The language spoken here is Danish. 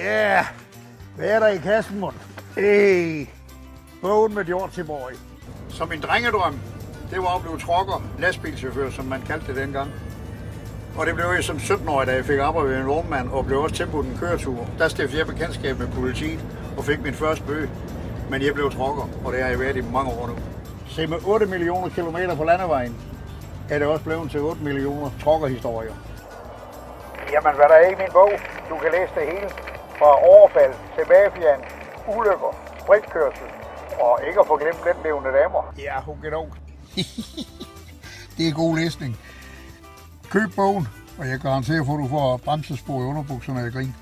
Ja, hvad er der i kassen, mund? Hey, bogen med George Tilborg. Som en drengedrøm, det var at blive trucker, lastbilchauffør, som man kaldte det dengang. Og det blev jeg som 17-årig, da jeg fik arbejde ved en vognmand, og blev også tilbudt en køretur. Der stiftede jeg bekendtskab med politiet og fik min første bøde. Men jeg blev trucker, og det har jeg været i mange år nu. Se, med 8 millioner kilometer på landevejen, er det også blevet til 8 millioner truckerhistorier. Jamen, hvad der er i min bog, du kan læse det hele. Fra overfald, tilbagefjern, ulykker, spritkørsel, og ikke at få glemt lidt levende damer. Ja, okay dog. Det er god læsning. Køb bogen, og jeg garanterer for, at du får bremsespor i underbukserne af grin.